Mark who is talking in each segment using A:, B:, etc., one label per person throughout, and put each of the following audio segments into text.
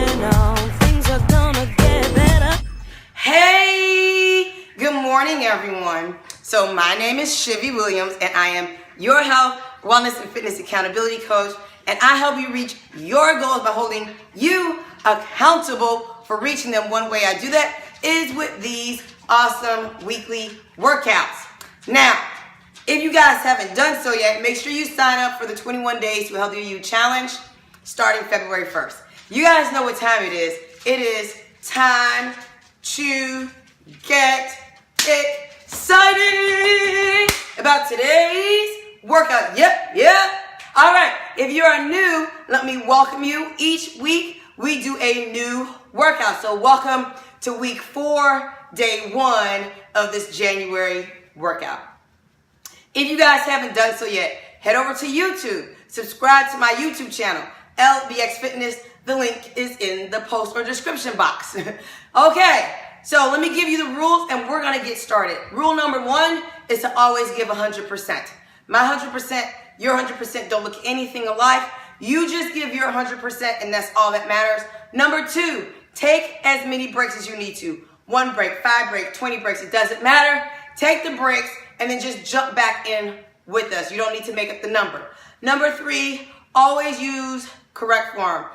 A: going on. Things are gonna get better.
B: Hey, good morning, everyone. So my name is Shivy Williams, and I am your health, wellness, and fitness accountability coach, and I help you reach your goals by holding you accountable for reaching them. One way I do that is with these awesome weekly workouts. Now, if you guys haven't done so yet, make sure you sign up for the 21 Days to Healthier You Challenge starting February 1st. You guys know what time it is. It is time to get excited about today's workout. Yep. All right, if you are new, let me welcome you. Each week, we do a new workout. So welcome to week 4, day 1 of this January workout. If you guys haven't done so yet, head over to YouTube. Subscribe to my YouTube channel, LBX Fitness. The link is in the post or description box. Okay, so let me give you the rules and we're gonna get started. Rule number 1 is to always give 100%. My 100%, your 100% don't look anything alike. You just give your 100% and that's all that matters. Number 2, take as many breaks as you need to. 1 break, 5 breaks, 20 breaks, it doesn't matter. Take the breaks and then just jump back in with us. You don't need to make up the number. Number 3, always use correct form.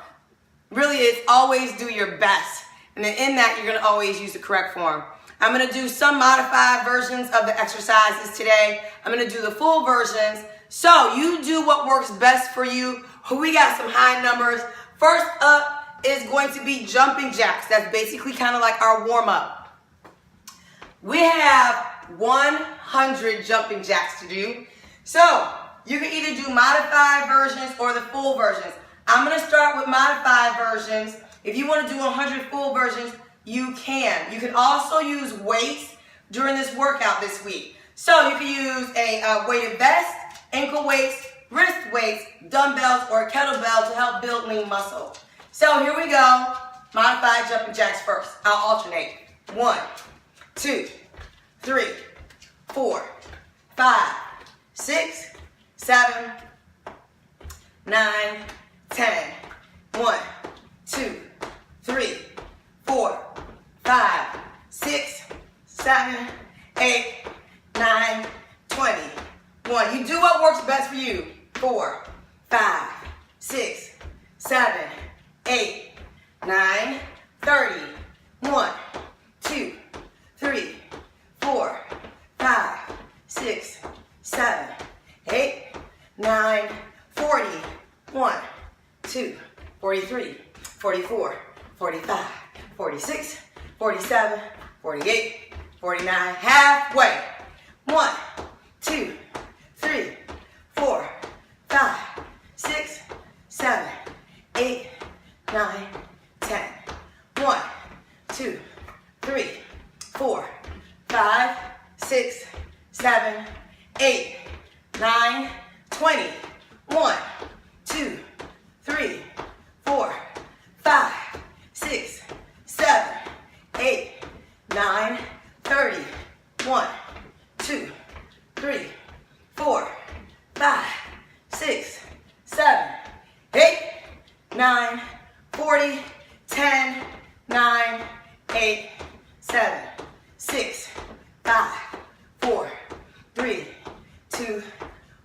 B: Really, it's always do your best. And then in that, you're gonna always use the correct form. I'm gonna do some modified versions of the exercises today. I'm gonna do the full versions. So you do what works best for you. We got some high numbers. First up is going to be jumping jacks. That's basically kind of like our warm up. We have 100 jumping jacks to do. So you can either do modified versions or the full versions. I'm gonna start with modified versions. If you wanna do 100 full versions, you can. You can also use weights during this workout this week. So you can use a weighted vest, ankle weights, wrist weights, dumbbells, or a kettlebell to help build lean muscle. So here we go. Modified jumping jacks first. I'll alternate. 1, 2, 3, 4, 5, 6, 7, 9, 10. 1, 2, 3, 4, 5, 6, 7, 8, 9, 20. 1. You do what works best for you. 4, 5, 6, 7, 8, 9, 30. 1, 2, 3, 4, 5, 6, 7, 8, 9, 40. 1, 2, 43, 44, 45, 46, 47, 48, 49. Halfway. 1, 2, 3, 4, 5, 6, 7, 8, 9, 10. 1, 2, 3, 4, 5, 6, 7, 8, 9, 20. 1, 2, 3, 4, 5, 6, 7, 8, 9, 30. 1, 2, 3, 4, 5, 6, 7, 8, 9, 40, 10, 9, 8, 7, 6, 5, 4, 3, 2,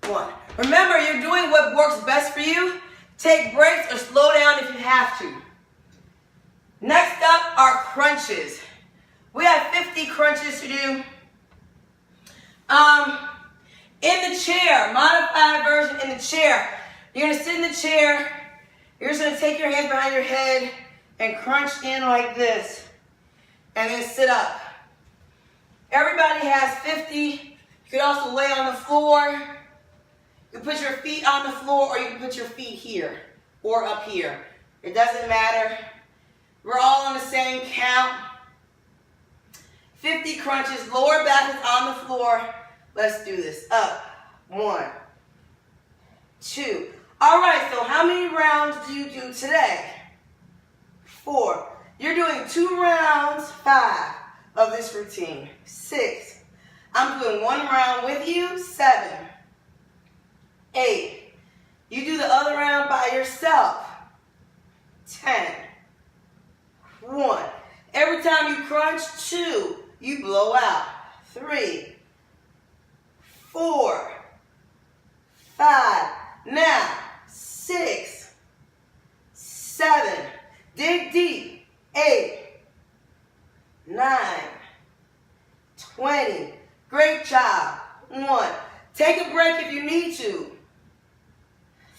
B: 1. Remember, you're doing what works best for you. Take breaks or slow down if you have to. Next up are crunches. We have 50 crunches to do. In the chair, modified version in the chair. You're gonna sit in the chair. You're just gonna take your hands behind your head and crunch in like this. And then sit up. Everybody has 50. You could also lay on the floor. You can put your feet on the floor or you can put your feet here or up here. It doesn't matter. We're all on the same count. 50 crunches. Lower back is on the floor. Let's do this. Up. 1, 2. All right, so how many rounds do you do today? 4. You're doing 2 rounds, 5 of this routine. 6. I'm doing 1 round with you. 7. 8. You do the other round by yourself. 10. lunge. 2, you blow out. 3, 4, 5. Now, 6, 7. Dig deep. 8, 9, 20. Great job. 1. Take a break if you need to.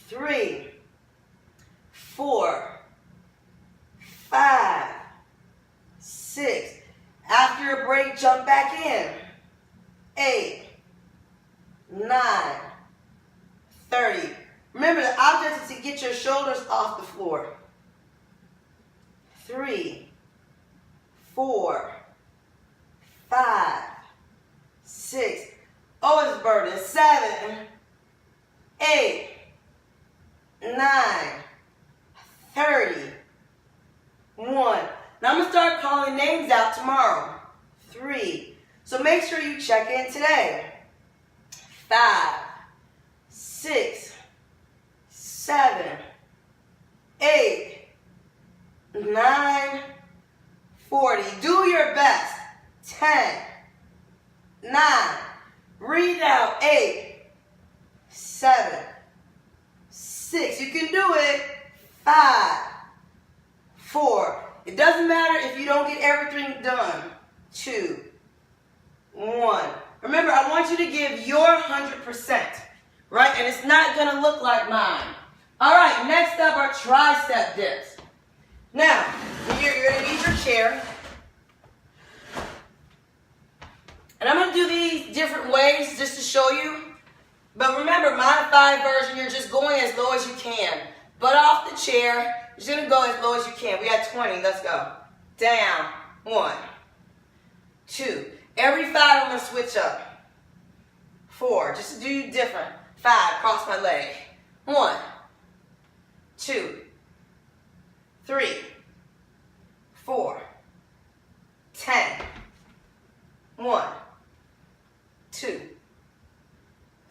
B: 3, 4, 5, 6. After your break, jump back in. 8, 9, 30. Remember, the object is to get your shoulders off the floor. 3, 4, 5, 6. Oh, it's burning. 7, 8, 9, 30. 1. Now I'm going to start calling names out tomorrow. 3. So make sure you check in today. 5, 6, 7, 8, 9, 40. Do your best. 10, 9. Breathe out. 8, 7, 6. You can do it. 5, 4. It doesn't matter if you don't get everything done. 2, 1. Remember, I want you to give your 100%, right? And it's not going to look like mine. All right, next up are tricep dips. Now, you're going to need your chair. And I'm going to do these different ways just to show you. But remember, modified version, you're just going as low as you can. Butt off the chair. You're going to go as low as you can. We got 20. Let's go. Down. 1, 2. Every 5, I'm going to switch up. 4. Just to do different. 5. Cross my leg. 1, 2, 3, 4, 10. 1, 2,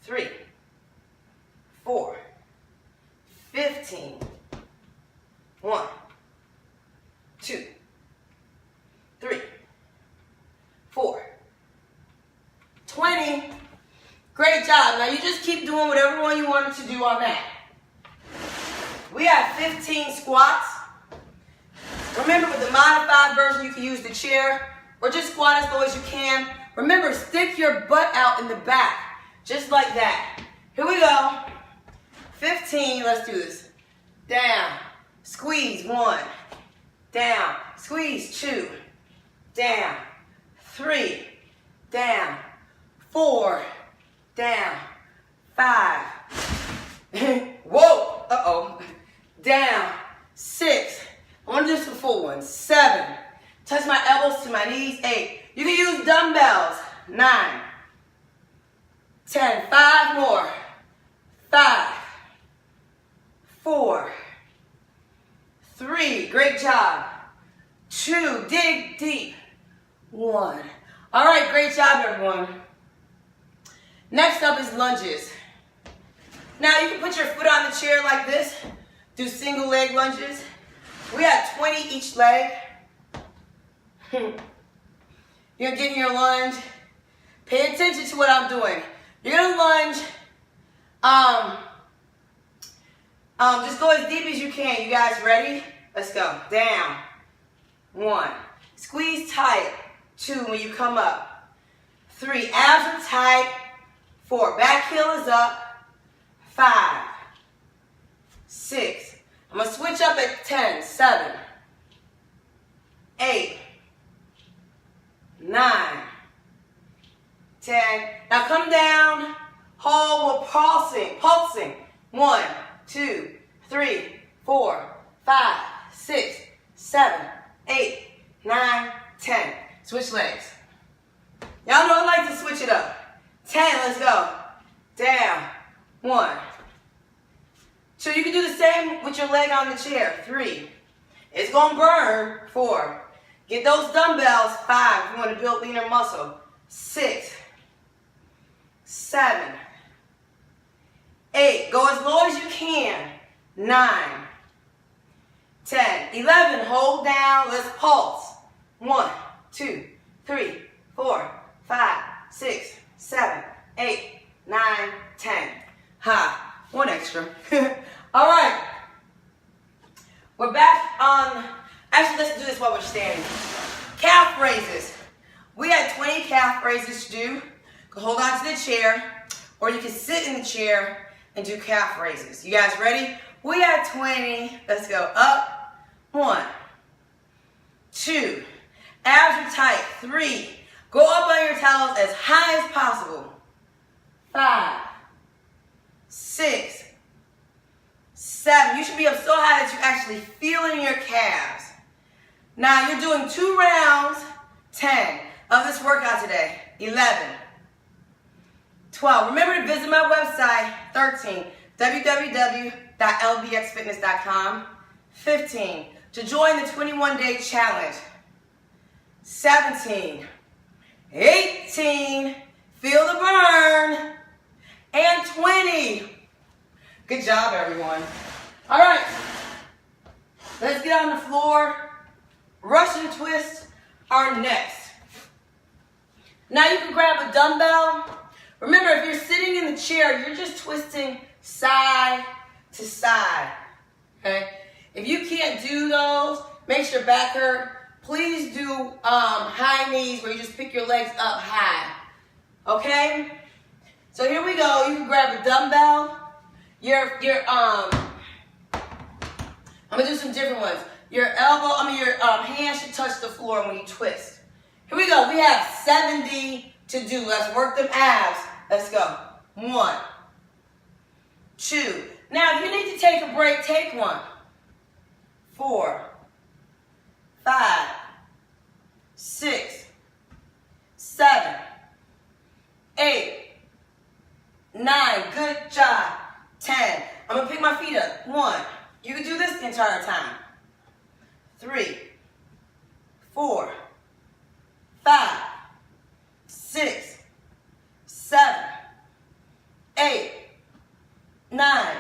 B: 3, 4, 15. 1, 2, 3, 4, 20. Great job. Now you just keep doing whatever one you wanted to do on that. We have 15 squats. Remember, with the modified version, you can use the chair or just squat as low as you can. Remember, stick your butt out in the back, just like that. Here we go. 15, let's do this. Down, squeeze, 1, down, squeeze, 2, down, 3, down, 4, down, 5, whoa, uh-oh, down, 6, I want to do some full ones, 7, touch my elbows to my knees, 8, you can use dumbbells, 9, 10, 5 more, 5, 4, 3, great job, 2, dig deep, 1. All right, great job, everyone. Next up is lunges. Now you can put your foot on the chair like this, do single leg lunges. We have 20 each leg. You're gonna get in your lunge. Pay attention to what I'm doing. You're gonna lunge. Just go as deep as you can. You guys ready? Let's go. Down. 1. Squeeze tight. 2 when you come up. 3. Abs are tight. 4. Back heel is up. 5. 6. I'm going to switch up at 10. 7. 8. 9. 10. Now come down. Hold. We're pulsing. Pulsing. 1, 2, 3, 4, 5, 6, 7, 8, 9, 10. Switch legs. Y'all know I like to switch it up. 10, let's go. Down. 1. 2, you can do the same with your leg on the chair. 3. It's going to burn. 4. Get those dumbbells. 5, you want to build leaner muscle. 6, 7, 8. Go as low as you can. 9, 10, 11. Hold down. Let's pulse. 1, 2, 3, 4, 5, 6, 7, 8, 9, 10. Ha, one extra. All right. We're back on, actually let's do this while we're standing. Calf raises. We had 20 calf raises to do. You can hold on to the chair, or you can sit in the chair and do calf raises. You guys ready? We had 20. Let's go. Up. 1, 2. Abs are tight. 3. Go up on your towels as high as possible. 5, 6, 7. You should be up so high that you actually feel in your calves. Now you're doing 2 rounds, 10 of this workout today. 11, 12. Remember to visit my website. 13, www.lbxfitness.com. 15, to join the 21-day challenge. 17, 18, feel the burn, and 20. Good job, everyone. All right, let's get on the floor. Russian twists are next. Now you can grab a dumbbell. Remember, if you're sitting in the chair, you're just twisting side to side, okay? If you can't do those, makes your back hurt, please do high knees where you just pick your legs up high, okay? So here we go. You can grab a dumbbell. I'm gonna do some different ones. Your hand should touch the floor when you twist. Here we go. We have 70 to do. Let's work them abs. Let's go. 1, 2. Now, if you need to take a break, take one. 4, 5, 6, 7, 8, 9. Good job. 10. I'm going to pick my feet up. 1. You can do this the entire time. 3, 4, 5, 6, 7, 8, 9,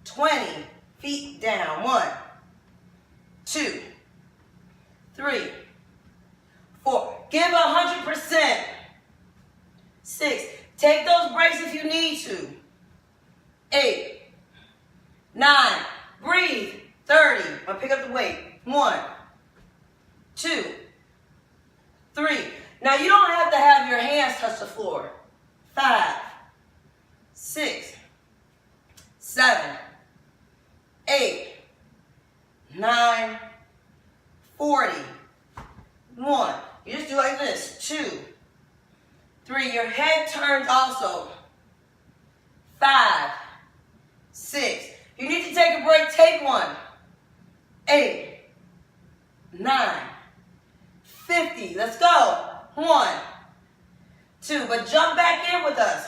B: 20. Feet down. 1, 2, 3, 4. Give 100%. 6. Take those breaks if you need to. 8, 9. Breathe. 30. I'm going to pick up the weight. 1, 2, 3. Now you don't have to have your hands touch the floor. 5, 6, 7, 8, 9, 40. 1. You just do like this. 2, 3. Your head turns also. 5, 6. If you need to take a break, take one. 8, 9, 50. Let's go. 1, 2. But jump back in with us.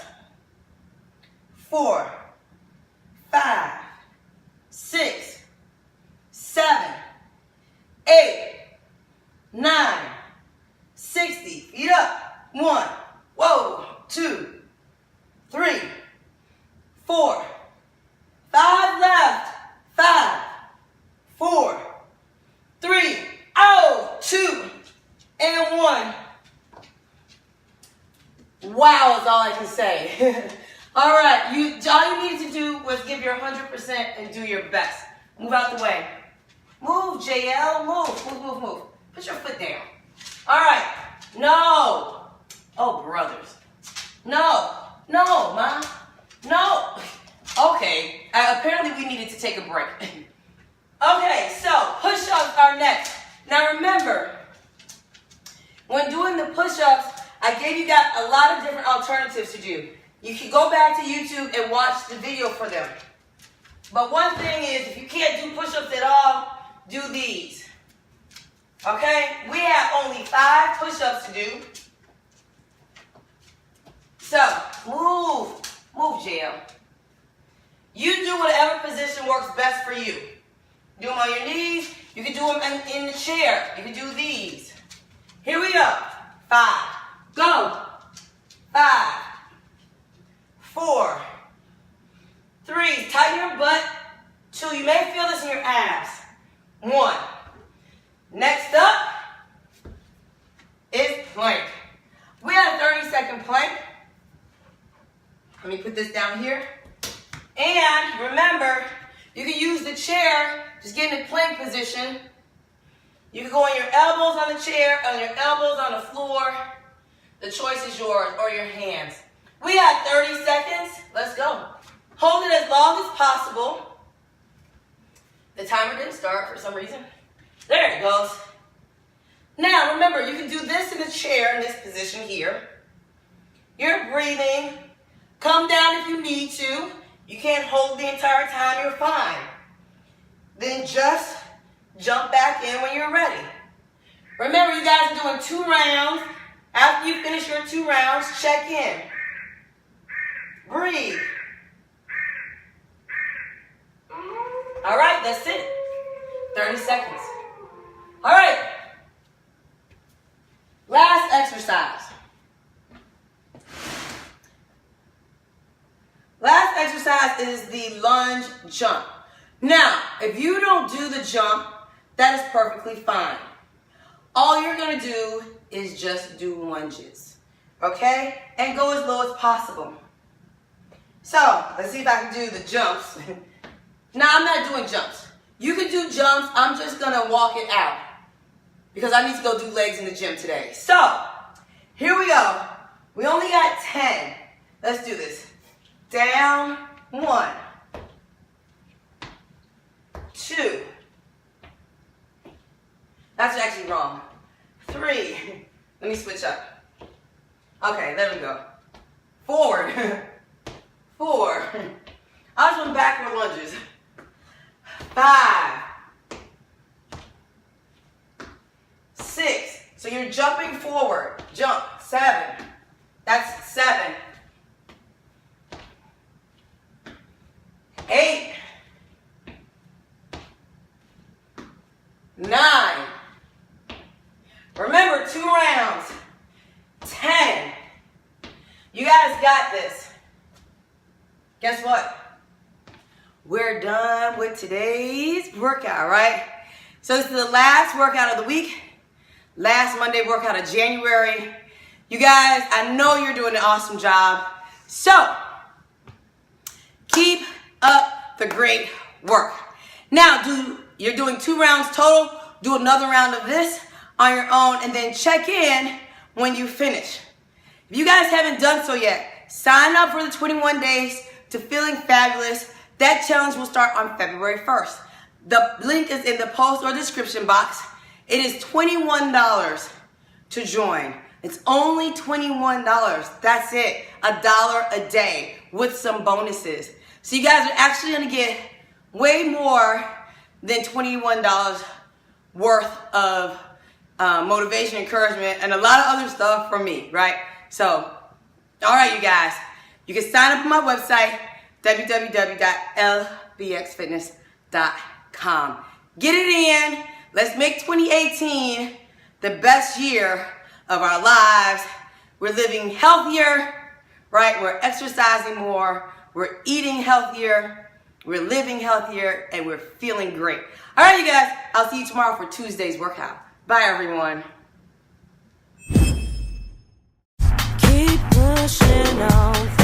B: 4, 5, 6, 7, 8, 9, 60. Feet up. 1. Whoa. 2, 3, 4, 5 left. 5, 4, 3, 2, and 1. Wow is all I can say. All right, all you needed to do was give your 100% and do your best. Move out the way. Move, JL. Move. Put your foot down. All right. No. Oh, brothers. No, Ma. No. Okay. Apparently we needed to take a break. Okay, so push-ups are next. Now remember, when doing the push-ups, I gave you guys a lot of different alternatives to do. You can go back to YouTube and watch the video for them. But one thing is, if you can't do push-ups at all, do these. Okay? We have only 5 push-ups to do. So, move, JL. You do whatever position works best for you. Do them on your knees. You can do them in the chair. You can do these. Here we go. 5. Go. 5. 4. 3. Tighten your butt. 2. You may feel this in your abs. 1. Next up. is plank. We have a 30-second plank. Let me put this down here. And remember, you can use the chair, just get in the plank position. You can go on your elbows on the chair, on your elbows on the floor. The choice is yours, or your hands. We have 30 seconds. Let's go. Hold it as long as possible. The timer didn't start for some reason. There it goes. Now, remember, you can do this in the chair in this position here. You're breathing. Come down if you need to. You can't hold the entire time. You're fine. Then just jump back in when you're ready. Remember, you guys are doing 2 rounds. After you finish your 2 rounds, check in. Breathe. All right, that's it. 30 seconds. All right. Last exercise. Last exercise is the lunge jump. Now, if you don't do the jump, that is perfectly fine. All you're going to do is just do lunges, okay? And go as low as possible. So, let's see if I can do the jumps. Now, I'm not doing jumps. You can do jumps. I'm just going to walk it out because I need to go do legs in the gym today. So, here we go. We only got 10. Let's do this. Down, 1, 2. That's actually wrong. 3. Let me switch up. Okay, there we go. Forward. 4. I just went backward lunges. 5. 6. So you're jumping forward. Jump. 7. That's 7. 8. 9. Remember, 2 rounds. 10. You guys got this. Guess what? We're done with today's workout, right? So this is the last workout of the week. Last Monday workout of January. You guys, I know you're doing an awesome job. So, keep up the great work. Now, you're doing 2 rounds total. Do another round of this on your own and then check in when you finish. If you guys haven't done so yet, sign up for the 21 days to feeling fabulous. That challenge will start on February 1st. The link is in the post or description box. It is $21 to join. It's only $21. That's it. $1 a day with some bonuses. So you guys are actually going to get way more than $21 worth of motivation, encouragement, and a lot of other stuff from me, right? So, all right, you guys. You can sign up on my website, www.lbxfitness.com. Get it in. Let's make 2018 the best year of our lives. We're living healthier, right? We're exercising more. We're eating healthier. We're living healthier, and we're feeling great. All right, you guys. I'll see you tomorrow for Tuesday's workout. Bye, everyone.
A: Keep pushing on.